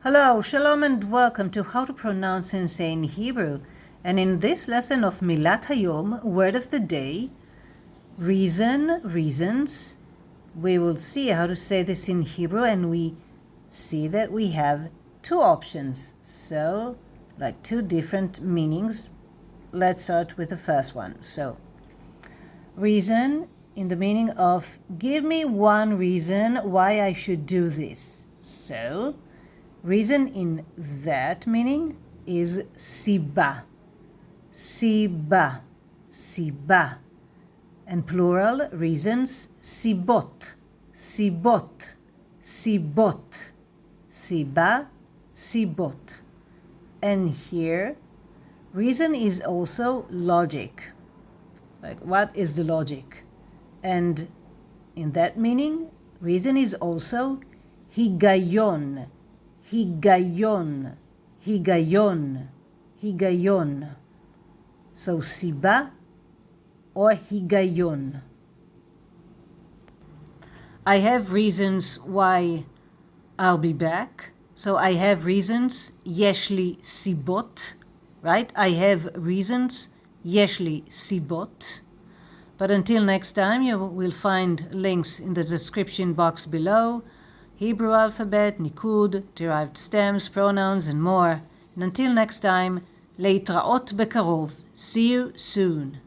Hello, Shalom and welcome to How to Pronounce and Say in Hebrew. And in this lesson of Milat Hayom, word of the day, reasons, we will see how to say this in Hebrew, and we see that we have two options. So, like two different meanings. Let's start with the first one. So, reason in the meaning of give me one reason why I should do this. So, reason in that meaning is סיבה, סיבה, סיבה. And plural reasons, סיבות, סיבות, סיבות, סיבה, סיבות. And here, reason is also logic. Like, what is the logic? And in that meaning, reason is also היגיון, היגיון, היגיון, היגיון. So, סיבה or היגיון. I have reasons why I'll be back. So I have reasons, יש לי סיבות, right? I have reasons, יש לי סיבות. But until next time, you will find links in the description box below. Hebrew alphabet, Niqqud, derived stems, pronouns, and more. And until next time, להתראות בקרוב. See you soon.